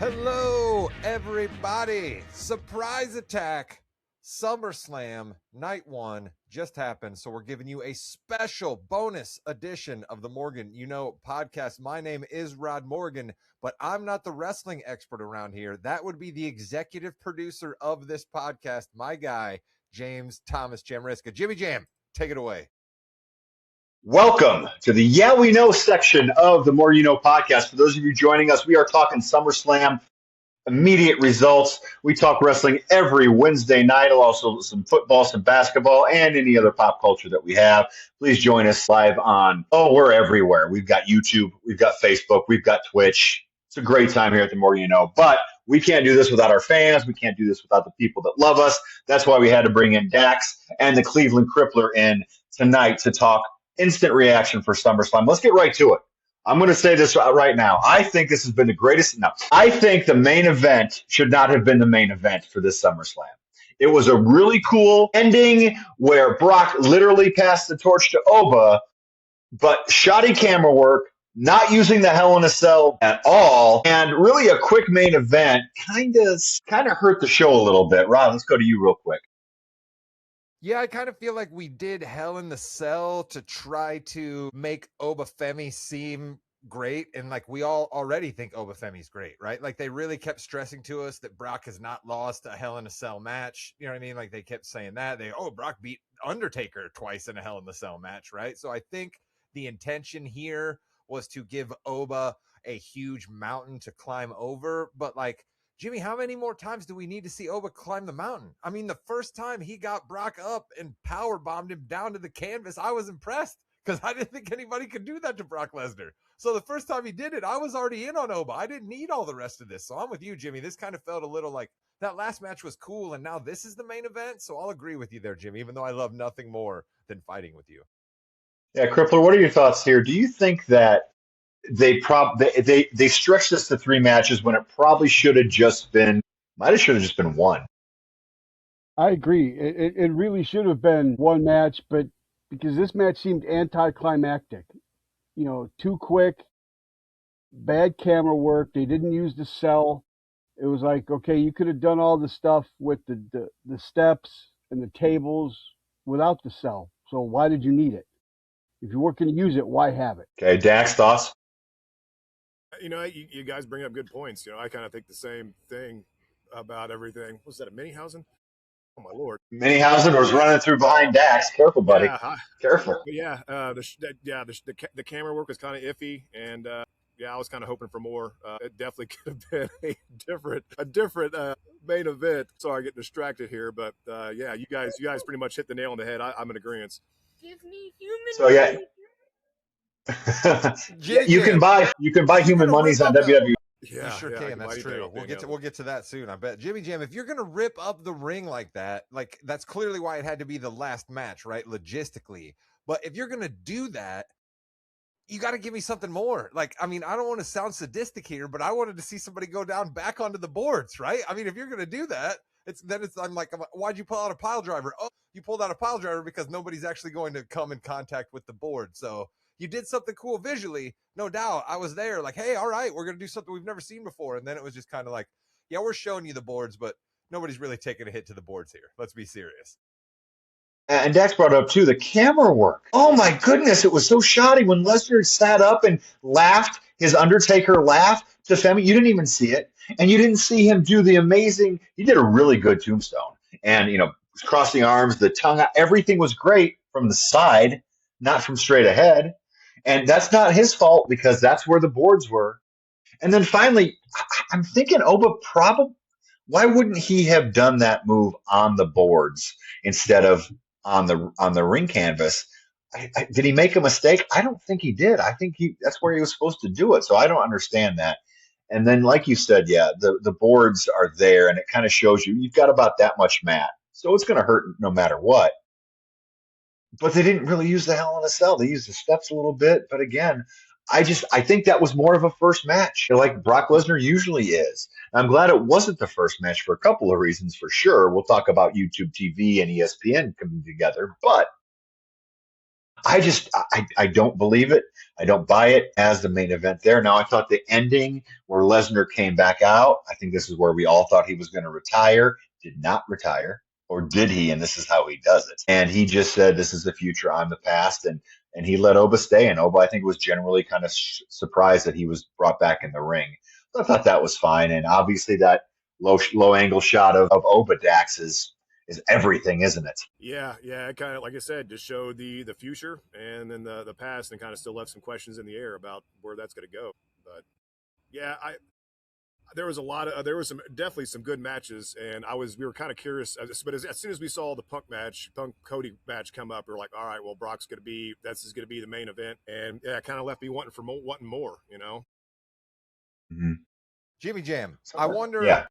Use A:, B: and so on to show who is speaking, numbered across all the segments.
A: Hello, everybody. Surprise attack. SummerSlam Night 1 just happened, so we're giving you a special bonus edition of the Morgan podcast. My name is Rod Morgan, but I'm not the wrestling expert around here. That would be the executive producer of this podcast, my guy, James Thomas Jamriska. Jimmy Jam, take it away.
B: Welcome to the Yeah We Know section of the More You Know podcast. For those of you joining us, we are talking SummerSlam, immediate results. We talk wrestling every Wednesday night, also some football, some basketball, and any other pop culture that we have. Please join us live on, we're everywhere. We've got YouTube, we've got Facebook, we've got Twitch. It's a great time here at the More You Know, but we can't do this without our fans. We can't do this without the people that love us. That's why we had to bring in Dax and the Cleveland Crippler in tonight to talk instant reaction for SummerSlam. Let's get right to it. I'm going to say this right now. I think this has been the greatest. No, I think the main event should not have been the main event for this SummerSlam. It was a really cool ending where Brock literally passed the torch to Oba, but shoddy camera work, not using the Hell in a Cell at all, and really a quick main event kind of hurt the show a little bit. Rob, let's go to you real quick.
A: Yeah, I kind of feel like we did Hell in the Cell to try to make Oba Femi seem great. And like we all already think Oba Femi's great, right? Like they really kept stressing to us that Brock has not lost a Hell in a Cell match. You know what I mean? Like they kept saying that. Brock beat Undertaker twice in a Hell in the Cell match, right? So I think the intention here was to give Oba a huge mountain to climb over. But like, Jimmy, how many more times do we need to see Oba climb the mountain? I mean, the first time he got Brock up and power bombed him down to the canvas, I was impressed because I didn't think anybody could do that to Brock Lesnar. So the first time he did it, I was already in on Oba. I didn't need all the rest of this. So I'm with you, Jimmy. This kind of felt a little like that last match was cool, and now this is the main event. So I'll agree with you there, Jimmy, even though I love nothing more than fighting with you.
B: Yeah, Crippler, what are your thoughts here? Do you think that they stretched this to 3 matches when it probably should have just been one?
C: I agree. It really should have been one match, but because this match seemed anticlimactic, too quick, bad camera work. They didn't use the cell. It was like, okay, you could have done all the stuff with the steps and the tables without the cell. So why did you need it? If you weren't going to use it, why have it?
B: Okay, Dax, thoughts?
D: You guys bring up good points. I kind of think the same thing about everything. Was that a Minihausen? Oh, my Lord.
B: Minihausen was running through behind Dax. Careful, buddy. Yeah, careful.
D: But the camera work was kind of iffy, and I was kind of hoping for more. It definitely could have been a different main event. Sorry, I get distracted here, but you guys pretty much hit the nail on the head. I'm in agreement.
E: Give me human.
B: So yeah. you can buy human monies on WWE.
A: Yeah, you sure can. That's true. We'll get to that soon, I bet. Jimmy Jam, if you're gonna rip up the ring like that, like that's clearly why it had to be the last match, right? Logistically. But if you're gonna do that, you got to give me something more. Like, I mean, I don't want to sound sadistic here, but I wanted to see somebody go down back onto the boards, right? I mean, if you're gonna do that, I'm like, why'd you pull out a pile driver? Oh, you pulled out a pile driver because nobody's actually going to come in contact with the board. So you did something cool visually, no doubt. I was there like, hey, all right, we're going to do something we've never seen before. And then it was just kind of like, yeah, we're showing you the boards, but nobody's really taking a hit to the boards here. Let's be serious.
B: And Dax brought up, too, the camera work. Oh, my goodness, it was so shoddy when Lesnar sat up and laughed, his Undertaker laugh to Femi. You didn't even see it. And you didn't see him do the amazing – he did a really good tombstone. And, crossing arms, the tongue out, everything was great from the side, not from straight ahead. And that's not his fault because that's where the boards were. And then finally, I'm thinking Oba probably – why wouldn't he have done that move on the boards instead of on the ring canvas? Did he make a mistake? I don't think he did. I think that's where he was supposed to do it. So I don't understand that. And then, like you said, the boards are there, and it kind of shows you've got about that much mat. So it's going to hurt no matter what. But they didn't really use the Hell in a Cell. They used the steps a little bit. But again, I think that was more of a first match, like Brock Lesnar usually is. I'm glad it wasn't the first match for a couple of reasons, for sure. We'll talk about YouTube TV and ESPN coming together. But I don't believe it. I don't buy it as the main event there. Now, I thought the ending where Lesnar came back out, I think this is where we all thought he was going to retire, did not retire. Or did he? And this is how he does it. And he just said, this is the future, I'm the past. And he let Oba stay. And Oba, I think, was generally kind of surprised that he was brought back in the ring. So I thought that was fine. And obviously that low angle shot of Oba Dax is everything, isn't it?
D: Yeah, it kind of, like I said, just showed the future and then the past, and kind of still left some questions in the air about where that's going to go. But yeah, there was definitely some good matches, and we were kind of curious. But as soon as we saw the Punk Cody match come up, we were like, all right, well, this is gonna be the main event, and yeah, it kind of left me wanting more, you know.
B: Mm-hmm.
A: Jimmy Jam, I wonder.
B: Yeah.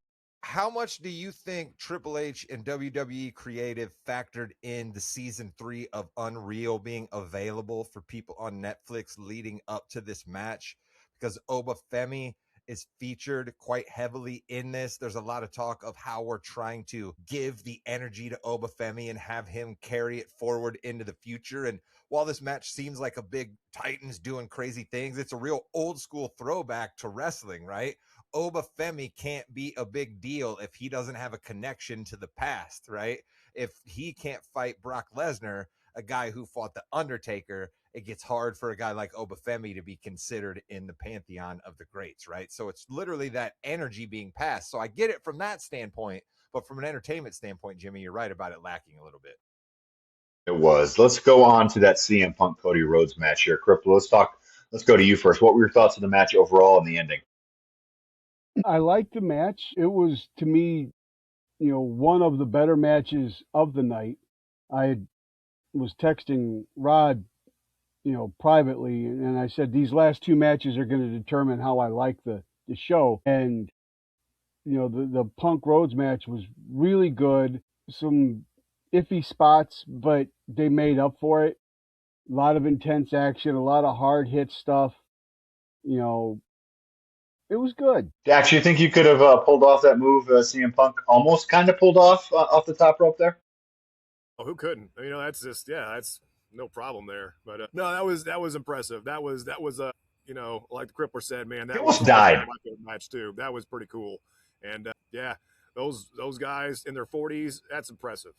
A: How much do you think Triple H and WWE Creative factored in the season 3 of Unreal being available for people on Netflix leading up to this match? Because Oba Femi is featured quite heavily in this. There's a lot of talk of how we're trying to give the energy to Oba Femi and have him carry it forward into the future. And while this match seems like a big Titans doing crazy things, it's a real old school throwback to wrestling, right? Oba Femi can't be a big deal if he doesn't have a connection to the past, right? If he can't fight Brock Lesnar, a guy who fought The Undertaker, it gets hard for a guy like Oba Femi to be considered in the pantheon of the greats, right? So it's literally that energy being passed. So I get it from that standpoint, but from an entertainment standpoint, Jimmy, you're right about it lacking a little bit.
B: It was. Let's go on to that CM Punk Cody Rhodes match here. Cripple, let's go to you first. What were your thoughts of the match overall and the ending?
C: I liked the match. It was, to me, one of the better matches of the night. I was texting Rod, privately, and I said these last 2 matches are going to determine how I like the show. And the Punk Rhodes match was really good. Some iffy spots, but they made up for it. A lot of intense action, a lot of hard hit stuff. It was good.
B: Dax, you think you could have pulled off that move CM Punk almost kind of pulled off the top rope there?
D: Oh, who couldn't? That's just, that's no problem there. But no, that was impressive. That was like the Crippler said, man, that
B: almost
D: was
B: died.
D: my favorite match too. That was pretty cool. And those guys in their 40s, that's impressive.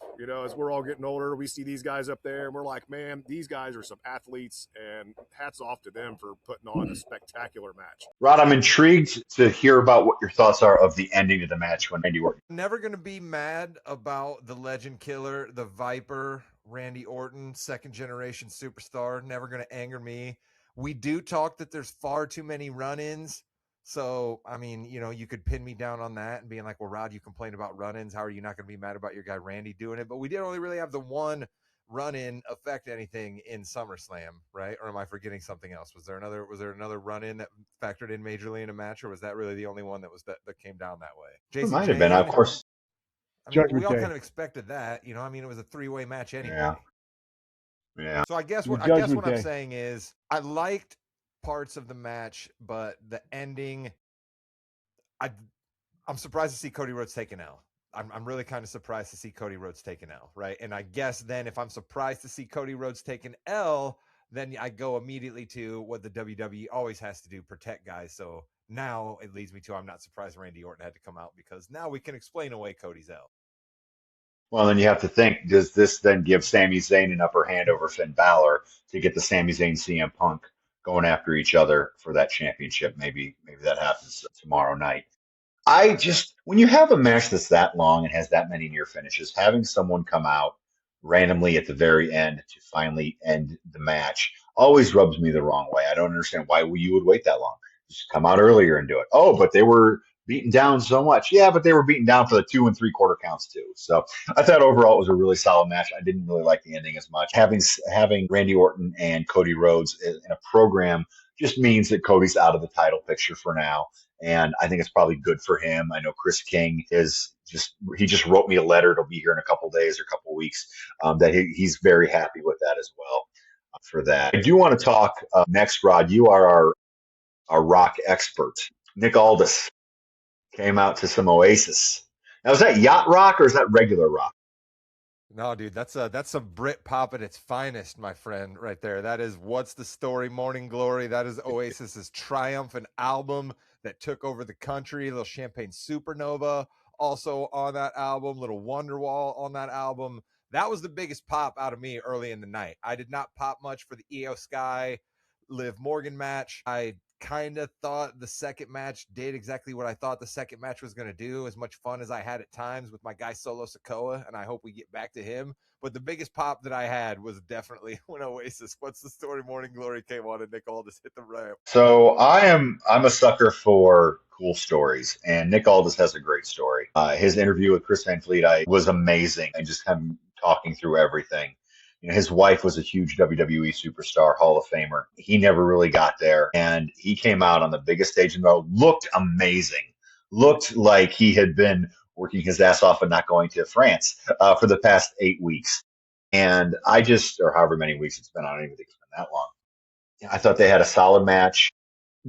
D: As we're all getting older, we see these guys up there and we're like, man, these guys are some athletes, and hats off to them for putting on a spectacular match.
B: Rod, I'm intrigued to hear about what your thoughts are of the ending of the match when Randy Orton.
A: Never going to be mad about the legend killer, the Viper, Randy Orton, second generation superstar. Never going to anger me. We do talk that there's far too many run-ins. So, I mean, you could pin me down on that and being like, well, Rod, you complain about run-ins. How are you not going to be mad about your guy Randy doing it? But we did only really have the one run-in affect anything in SummerSlam, right? Or am I forgetting something else? Was there another run-in that factored in majorly in a match, or was that really the only one that came down that way?
B: It might have been, of course.
A: I mean, we all kind of expected that, it was a 3-way match anyway.
B: Yeah.
A: So I guess what I'm saying is I liked parts of the match, but the ending, I'm surprised to see Cody Rhodes take an L. I'm really kind of surprised to see Cody Rhodes take an L, right? And I guess then if I'm surprised to see Cody Rhodes take an L, then I go immediately to what the WWE always has to do, protect guys. So now it leads me to, I'm not surprised Randy Orton had to come out, because now we can explain away Cody's L.
B: Well, then you have to think, does this then give Sami Zayn an upper hand over Finn Balor to get the Sami Zayn CM Punk going after each other for that championship? Maybe that happens tomorrow night. When you have a match that's that long and has that many near finishes, having someone come out randomly at the very end to finally end the match always rubs me the wrong way. I don't understand why you would wait that long. Just come out earlier and do it. Oh, but they were beaten down so much. Yeah, but they were beaten down for the 2 3/4 counts too. So I thought overall it was a really solid match. I didn't really like the ending as much. Having Randy Orton and Cody Rhodes in a program just means that Cody's out of the title picture for now. And I think it's probably good for him. I know Chris King he just wrote me a letter. It'll be here in a couple days or a couple weeks, that he's very happy with that as well for that. I do want to talk next, Rod. You are our rock expert. Nick Aldis came out to some Oasis. Now, is that yacht rock or is that regular rock?
A: No, dude, that's some Brit pop at its finest, my friend, right there. That is What's the Story, Morning Glory. That is Oasis's triumphant album that took over the country. Little Champagne Supernova also on that album. Little Wonderwall on that album. That was the biggest pop out of me early in the night. I did not pop much for the Io Sky Liv Morgan match. I kind of thought the second match did exactly what I thought the second match was going to do, as much fun as I had at times with my guy Solo Sikoa, and I hope we get back to him. But the biggest pop that I had was definitely when Oasis, What's the Story, Morning Glory came on and Nick Aldis hit the ramp.
B: So I'm a sucker for cool stories, and Nick Aldis has a great story. His interview with Chris Van Fleet was amazing, and just him talking through everything. You know, his wife was a huge WWE superstar, Hall of Famer. He never really got there, and he came out on the biggest stage in the world, looked amazing, looked like he had been working his ass off and not going to France for the past 8 weeks. And or however many weeks it's been, I don't even think it's been that long. I thought they had a solid match.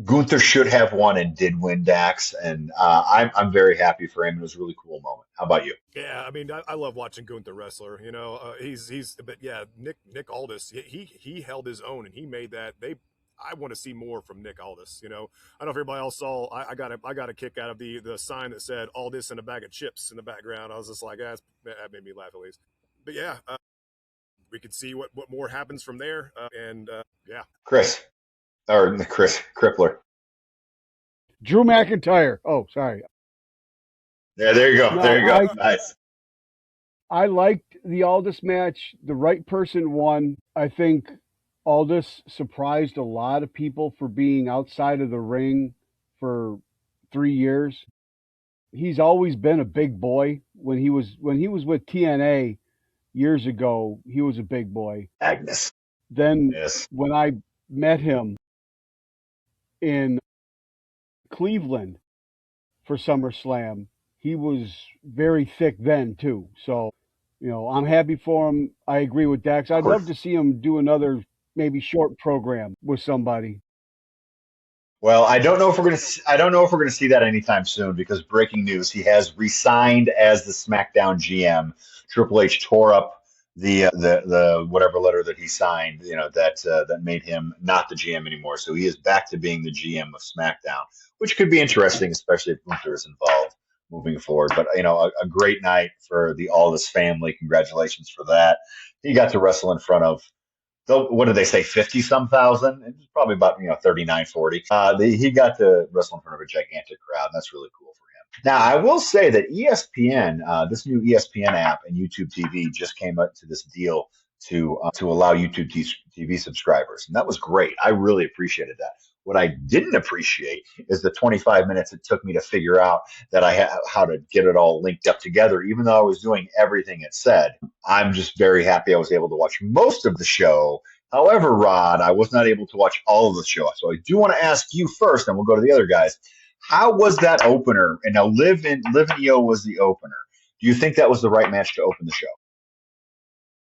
B: Gunther should have won and did win, Dax, and I'm very happy for him. It was a really cool moment. How about you?
D: Yeah, I mean, I love watching Gunther wrestler. You know, but yeah, Nick Aldis, he held his own and he made that. I want to see more from Nick Aldis. You know, I don't know if everybody else saw. I got a kick out of the sign that said Aldis and a bag of chips in the background. I was just like, that made me laugh at least. But yeah, we could see what more happens from there. Yeah,
B: Chris Crippler.
C: Drew McIntyre. Oh, sorry.
B: Yeah, there you go.
C: No,
B: There you go. Nice.
C: I liked the Aldis match. The right person won. I think Aldis surprised a lot of people for being outside of the ring for 3 years. He's always been a big boy. When he was with TNA years ago, he was a big boy.
B: Agnes.
C: Then
B: Yes.
C: when I met him in Cleveland for SummerSlam, he was very thick then too. So, you know, I'm happy for him. I agree with Dax. I'd love to see him do another maybe short program with somebody.
B: Well, I don't know if we're going to see that anytime soon, because breaking news: he has resigned as the SmackDown GM. Triple H tore up the whatever letter that he signed, you know, that made him not the GM anymore. So he is back to being the GM of SmackDown, which could be interesting, especially if Gunther is involved moving forward. But you know, a great night for the Aldis family. Congratulations for that. He got to wrestle in front of, what did they say, 50 some thousand? It's probably about 39, 40. He got to wrestle in front of a gigantic crowd, and that's really cool for him. Now, I will say that ESPN, this new ESPN app and YouTube TV just came up to this deal to allow YouTube TV subscribers, and that was great. I really appreciated that. What I didn't appreciate is the 25 minutes it took me to figure out that how to get it all linked up together, even though I was doing everything it said. I'm just very happy I was able to watch most of the show. However, Rod, I was not able to watch all of the show. So I do want to ask you first, and we'll go to the other guys. How was that opener? And now Liv and Io was the opener. Do you think that was the right match to open the show?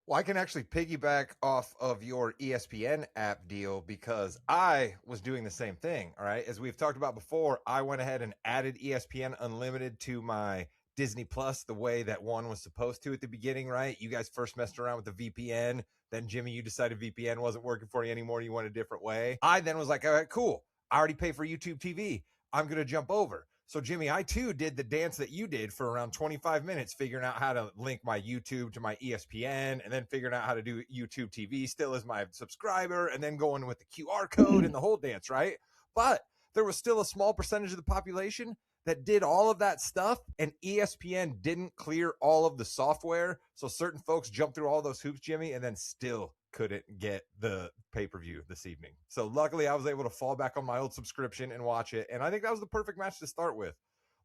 A: Well, I can actually piggyback off of your ESPN app deal because I was doing the same thing. All right. As we've talked about before, I went ahead and added ESPN Unlimited to my Disney Plus the way that one was supposed to at the beginning, right? You guys first messed around with the VPN. Then, Jimmy, you decided VPN wasn't working for you anymore. You went a different way. I then was like, all right, cool. I already pay for YouTube TV. I'm going to jump over. So, Jimmy, I too did the dance that you did for around 25 minutes, figuring out how to link my YouTube to my ESPN, and then figuring out how to do YouTube TV still as my subscriber, and then going with the QR code and the whole dance, right? But there was still a small percentage of the population that did all of that stuff, and ESPN didn't clear all of the software. So certain folks jumped through all those hoops, Jimmy, and then still couldn't get the pay-per-view this evening. So luckily I was able to fall back on my old subscription and watch it. And I think that was the perfect match to start with.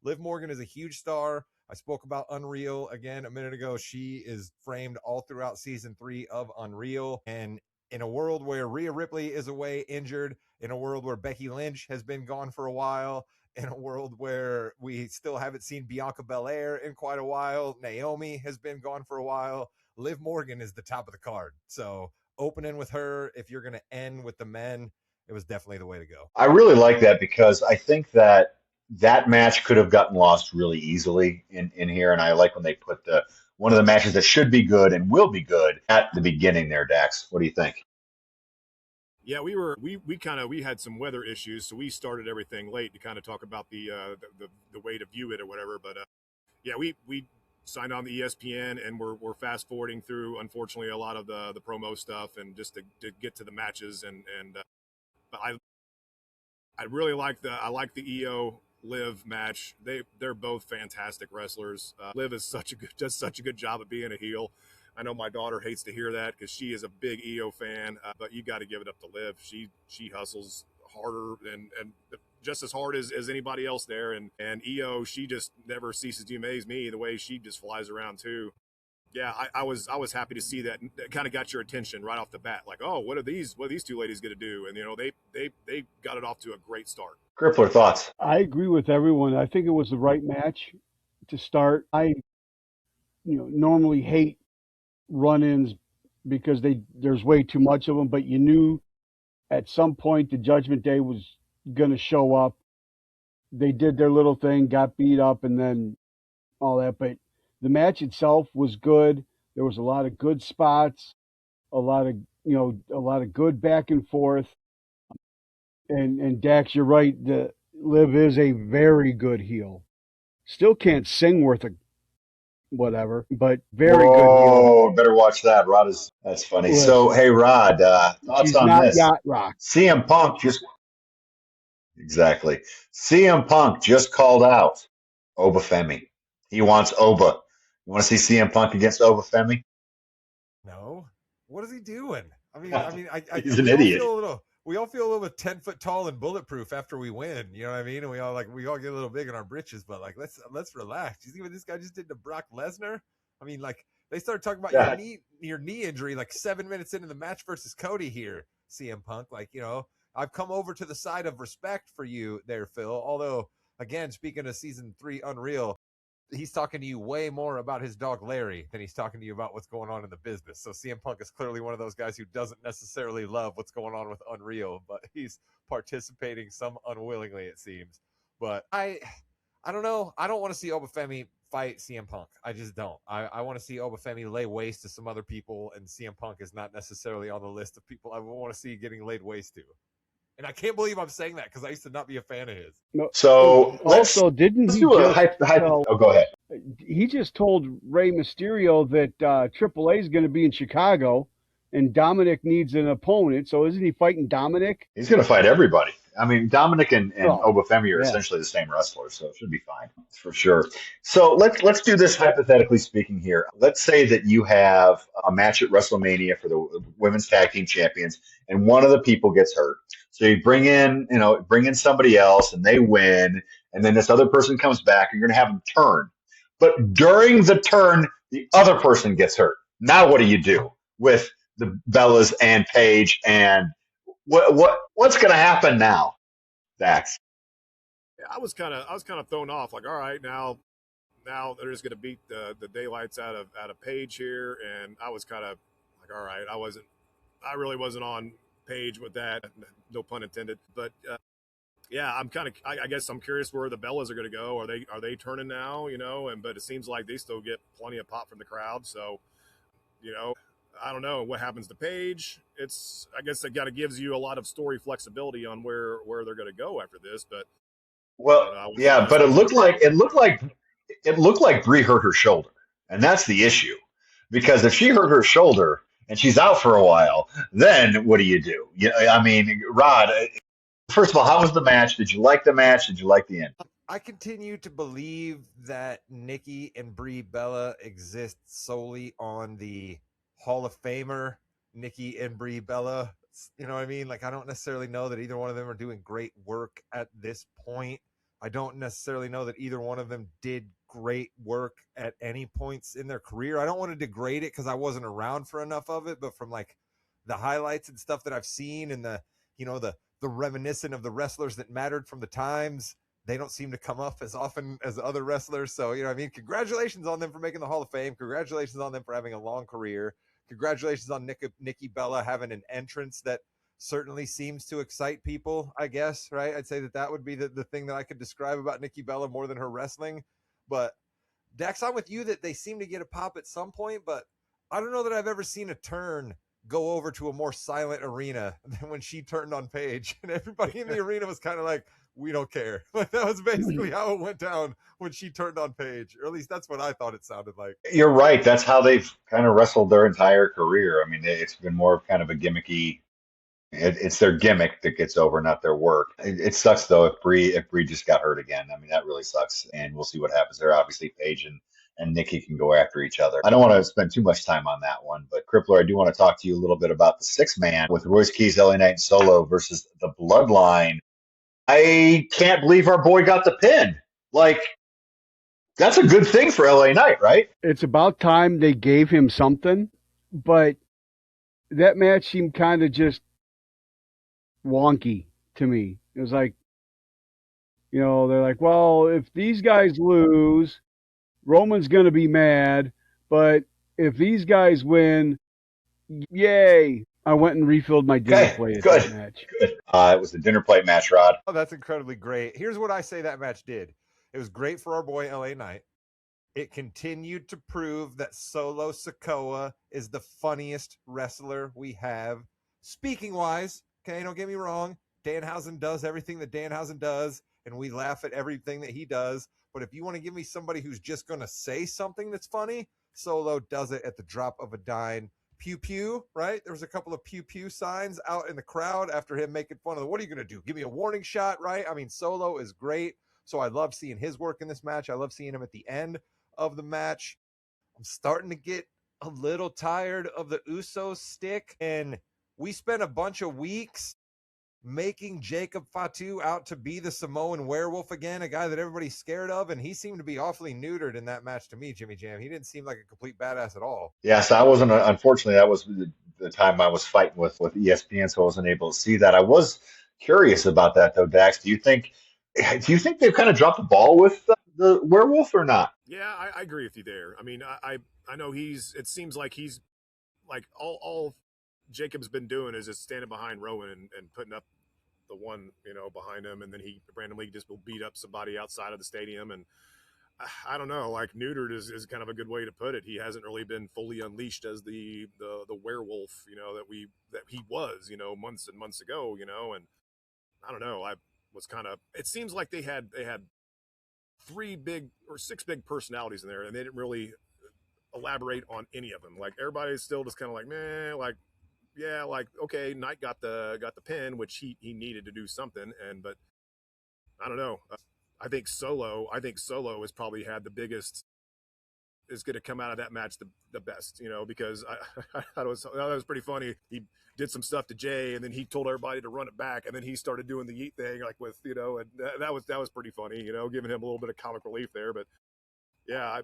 A: Liv Morgan is a huge star. I spoke about Unreal again a minute ago. She is framed all throughout season 3 of Unreal. And in a world where Rhea Ripley is away injured, in a world where Becky Lynch has been gone for a while, in a world where we still haven't seen Bianca Belair in quite a while, Naomi has been gone for a while, Liv Morgan is the top of the card. So opening with her, if you're going to end with the men, it was definitely the way to go.
B: I really like that, because I think that match could have gotten lost really easily in here. And I like when they put one of the matches that should be good and will be good at the beginning there, Dax. What do you think?
D: Yeah, we had some weather issues, so we started everything late to kind of talk about the way to view it or whatever. But yeah, we signed on the ESPN, and we're fast forwarding through, unfortunately, a lot of the promo stuff, and just to get to the matches. And but I really like the EO Liv match. They're both fantastic wrestlers. Liv is does such a good job of being a heel. I know my daughter hates to hear that because she is a big EO fan, but you got to give it up to Liv. She hustles harder and just as hard as anybody else there. And EO, she just never ceases to amaze me the way she just flies around too. Yeah, I was happy to see that. It kind of got your attention right off the bat. Like, oh, what are these two ladies going to do? And they got it off to a great start.
B: Crippler, thoughts?
C: I agree with everyone. I think it was the right match to start. I normally hate run-ins because there's way too much of them, but you knew at some point the Judgment Day was going to show up. They did their little thing, got beat up, and then all that. But the match itself was good. There was a lot of good spots, a lot of good back and forth. And Dax, you're right. The Liv is a very good heel. Still can't sing worth a whatever, but very good heel.
B: Oh, better watch that. That's funny.
C: Listen,
B: So, hey, Rod, thoughts
C: she's
B: on
C: not
B: this?
C: yacht rock.
B: CM Punk exactly. CM Punk just called out Oba Femi. He wants Oba. You want to see CM Punk against Oba Femi?
A: No. What is he doing?
B: He's an idiot.
A: We all feel a little bit 10 foot tall and bulletproof after we win. You know what I mean? And we all get a little big in our britches, but like, let's relax. You see what this guy just did to Brock Lesnar? I mean, like, they started talking about your knee injury like 7 minutes into the match versus Cody here, CM Punk. Like, I've come over to the side of respect for you there, Phil. Although, again, speaking of season 3 Unreal, he's talking to you way more about his dog Larry than he's talking to you about what's going on in the business. So CM Punk is clearly one of those guys who doesn't necessarily love what's going on with Unreal, but he's participating some unwillingly, it seems. But I don't know. I don't want to see Oba Femi fight CM Punk. I just don't. I want to see Oba Femi lay waste to some other people, and CM Punk is not necessarily on the list of people I want to see getting laid waste to. And I can't believe I'm saying that because I used to not be a fan of his.
C: No,
B: So
C: also, didn't he
B: do
C: just
B: oh, go ahead.
C: he just told Rey Mysterio that AAA is going to be in Chicago and Dominic needs an opponent. So isn't he fighting Dominic?
B: He's going to fight everybody. I mean, Dominic and Oba Femi are
C: yeah.
B: essentially the same wrestlers, so it should be fine for sure. So let's do this hypothetically speaking here. Let's say that you have a match at WrestleMania for the women's tag team champions, and one of the people gets hurt. So you bring in somebody else, and they win, and then this other person comes back, and you're going to have them turn. But during the turn, the other person gets hurt. Now what do you do with the Bellas and Paige and what's going to happen now, Dax?
D: Yeah, I was kind of thrown off. Like, all right, now they're just going to beat the daylights out of Paige here, and I was kind of like, all right, I really wasn't on page with that. No pun intended. But yeah, I guess I'm curious where the Bellas are going to go. Are they turning now? But it seems like they still get plenty of pop from the crowd. So, I don't know what happens to Paige. I guess it kind of gives you a lot of story flexibility on where they're going to go after this. But
B: yeah, but it looked like Brie hurt her shoulder, and that's the issue. Because if she hurt her shoulder and she's out for a while, then what do you do? I mean, Rod, first of all, how was the match? Did you like the match? Did you like the end?
A: I continue to believe that Nikki and Brie Bella exist solely on the Hall of Famer Nikki and Brie Bella. You know what I mean? Like, I don't necessarily know that either one of them are doing great work at this point. I don't necessarily know that either one of them did great work at any points in their career. I don't want to degrade it because I wasn't around for enough of it, but from like the highlights and stuff that I've seen and the reminiscent of the wrestlers that mattered from the times, they don't seem to come up as often as other wrestlers. So, you know what I mean? Congratulations on them for making the Hall of Fame. Congratulations on them for having a long career. Congratulations on Nikki Bella having an entrance that certainly seems to excite people, I guess, right? I'd say that would be the thing that I could describe about Nikki Bella more than her wrestling. But Dax, I'm with you that they seem to get a pop at some point, but I don't know that I've ever seen a turn go over to a more silent arena than when she turned on Paige, and everybody in the arena was kind of like, we don't care. Like, that was basically how it went down when she turned on Paige, or at least that's what I thought it sounded like.
B: You're right. That's how they've kind of wrestled their entire career. I mean, it's been more of kind of a gimmicky. It's their gimmick that gets over, not their work. It sucks though if Bree just got hurt again. I mean, that really sucks. And we'll see what happens there. Obviously, Paige and Nikki can go after each other. I don't want to spend too much time on that one, but Crippler, I do want to talk to you a little bit about the 6-man with Royce Keys, LA Knight, and Solo versus the Bloodline. I can't believe our boy got the pin. Like, that's a good thing for LA Knight, right?
C: It's about time they gave him something, but that match seemed kind of just wonky to me. It was like, they're like, well, if these guys lose, Roman's going to be mad, but if these guys win, yay. I went and refilled my dinner plate at that match.
B: Good. It was the dinner plate match, Rod.
A: Oh, that's incredibly great. Here's what I say that match did. It was great for our boy LA Knight. It continued to prove that Solo Sikoa is the funniest wrestler we have. Speaking wise, okay, don't get me wrong. Danhausen does everything that Danhausen does, and we laugh at everything that he does. But if you want to give me somebody who's just going to say something that's funny, Solo does it at the drop of a dime. Pew pew, right? There was a couple of pew pew signs out in the crowd after him making fun of the, what are you going to do? Give me a warning shot, right? I mean, Solo is great. So I love seeing his work in this match. I love seeing him at the end of the match. I'm starting to get a little tired of the Usos stick, and we spent a bunch of weeks making Jacob Fatu out to be the Samoan werewolf again, a guy that everybody's scared of, and he seemed to be awfully neutered in that match to me, Jimmy Jam. He didn't seem like a complete badass at all.
B: Yes, I wasn't. Unfortunately, that was the time I was fighting with ESPN, so I wasn't able to see that. I was curious about that though, Dax. Do you think they've kind of dropped the ball with the werewolf or not?
D: Yeah, I agree with you there. I mean, I know it seems like he's like all Jacob's been doing is just standing behind Rowan and putting up the one, behind him, and then he randomly just will beat up somebody outside of the stadium. And I don't know, like neutered is kind of a good way to put it. He hasn't really been fully unleashed as the werewolf, that he was, months and months ago, and I don't know. It seems like they had 6 big personalities in there, and they didn't really elaborate on any of them. Like, everybody's still just kind of like, meh, like, yeah, like, okay, Knight got the pin, which he needed to do something, but I don't know. I think Solo has probably had the biggest, is going to come out of that match the best, because I thought it was pretty funny. He did some stuff to Jay, and then he told everybody to run it back, and then he started doing the yeet thing, like with, and that was pretty funny, giving him a little bit of comic relief there. But yeah,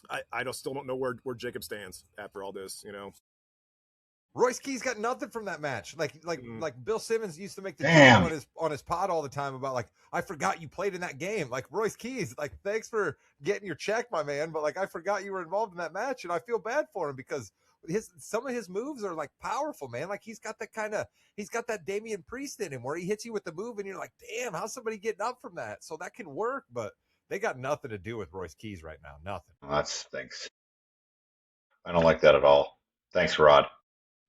D: I still don't know where Jacob stands after all this,
A: Royce Keys got nothing from that match. Like Bill Simmons used to make the
B: Damn.
A: joke on his pod all the time about, like, I forgot you played in that game. Like, Royce Keys, like, thanks for getting your check, my man, but like, I forgot you were involved in that match, and I feel bad for him because some of his moves are like powerful, man. Like, he's got that Damian Priest in him where he hits you with the move and you're like, damn, how's somebody getting up from that? So that can work, but they got nothing to do with Royce Keys right now. Nothing.
B: That stinks. I don't like that at all. Thanks, Rod.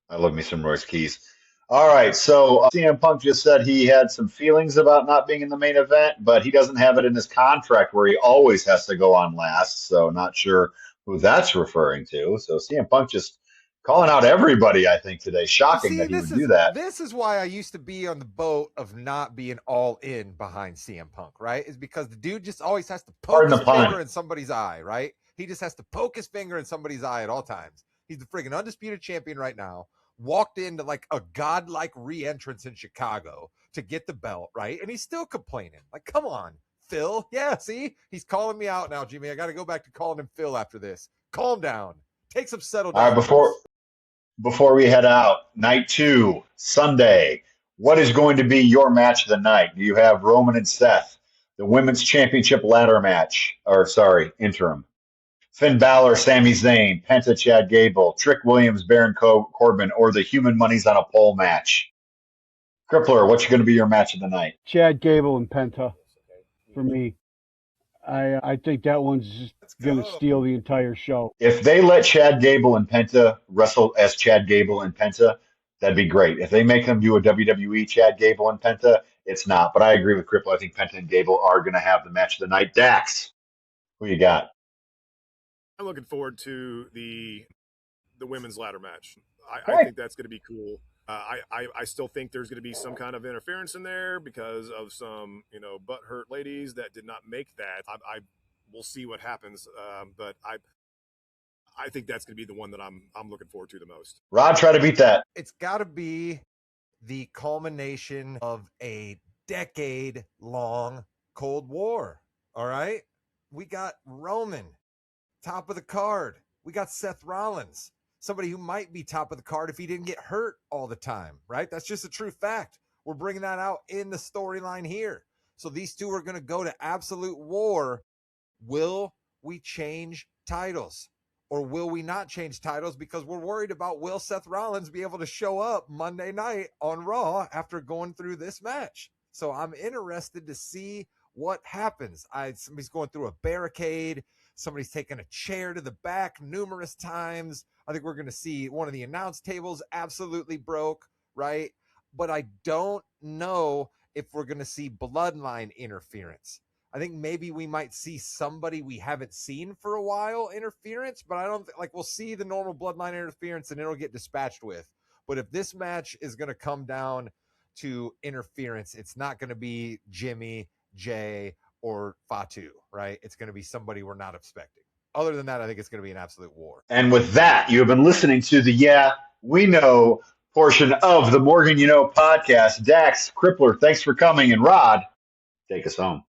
B: I love me some Royce Keys. All right, so CM Punk just said he had some feelings about not being in the main event, but he doesn't have it in his contract where he always has to go on last, so not sure who that's referring to. So CM Punk just calling out everybody, I think, today. Shocking that he would do that.
A: This is why I used to be on the boat of not being all in behind CM Punk, right? Is because the dude just always has to poke his finger in somebody's eye, right? He just has to poke his finger in somebody's eye at all times. He's the friggin' undisputed champion right now. Walked into like a godlike re-entrance in Chicago to get the belt, right? And he's still complaining. Like, come on, Phil. Yeah, see? He's calling me out now, Jimmy. I got to go back to calling him Phil after this. Calm down. Take some settle down.
B: All right, before we head out, night 2, Sunday, what is going to be your match of the night? Do you have Roman and Seth, the women's championship ladder match, interim? Finn Balor, Sami Zayn, Penta, Chad Gable, Trick Williams, Baron Corbin, or the Human Money's on a Pole match? Crippler, what's going to be your match of the night?
C: Chad Gable and Penta for me. I think that one's just
A: Let's
C: going to
A: go.
C: steal the entire show.
B: If they let Chad Gable and Penta wrestle as Chad Gable and Penta, that'd be great. If they make them do a WWE Chad Gable and Penta, it's not. But I agree with Cripple. I think Penta and Gable are going to have the match of the night. Dax, who you got?
D: I'm looking forward to the women's ladder match. I
B: Right.
D: think that's going to be cool. I still think there's going to be some kind of interference in there because of some butthurt ladies that did not make that. I we'll see what happens, but I think that's going to be the one that I'm looking forward to the most.
B: Rod, try to beat that.
A: It's got to be the culmination of a decade-long Cold War. All right, we got Roman, top of the card. We got Seth Rollins, somebody who might be top of the card if he didn't get hurt all the time, right? That's just a true fact. We're bringing that out in the storyline here. So these two are going to go to absolute war. Will we change titles? Or will we not change titles because we're worried about will Seth Rollins be able to show up Monday night on Raw after going through this match? So I'm interested to see what happens. Somebody's going through a barricade. Somebody's taken a chair to the back numerous times. I think we're going to see one of the announce tables absolutely broke, right? But I don't know if we're going to see bloodline interference. I think maybe we might see somebody we haven't seen for a while interference, but I don't we'll see the normal bloodline interference and it'll get dispatched with. But if this match is going to come down to interference, it's not going to be Jimmy, Jay, or Fatu, right? It's going to be somebody we're not expecting. Other than that, I think it's going to be an absolute war.
B: And with that, you have been listening to the Yeah, We Know portion of the Morgan You Know podcast. Dax, Crippler, thanks for coming. And Rod, take us home.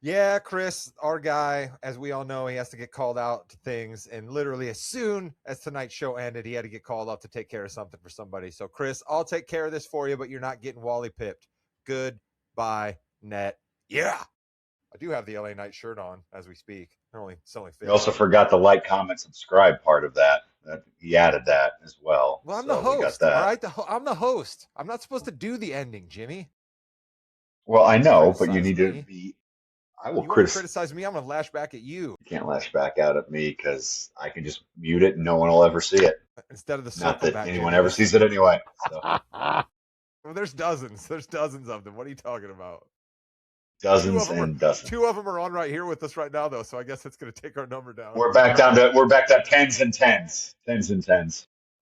A: Yeah, Chris, our guy, as we all know, he has to get called out to things. And literally as soon as tonight's show ended, he had to get called up to take care of something for somebody. So, Chris, I'll take care of this for you, but you're not getting Wally pipped. Goodbye, net. Yeah. I do have the LA Knight shirt on as we speak. It's only
B: You also forgot the like, comment, subscribe part of that. He added that as well.
A: Well, I'm
B: So
A: the
B: we got
A: host,
B: that.
A: all right? I'm the host. I'm not supposed to do the ending, Jimmy.
B: Well, I know, but you
A: Criticize
B: need to
A: me.
B: be. I will
A: You want to
B: criticize.
A: criticize me? I'm going to lash back at you
B: You can't lash back out at me because I can just mute it and no one will ever see it.
A: instead of the
B: Not
A: circle
B: that
A: back.
B: anyone
A: Jimmy.
B: ever sees it anyway. So,
A: Well, there's dozens. There's dozens of them. What are you talking about?
B: dozens and dozens.
A: Two of them are on right here with us right now, though. So I guess it's going to take our number down.
B: We're back to tens and tens. Tens and tens.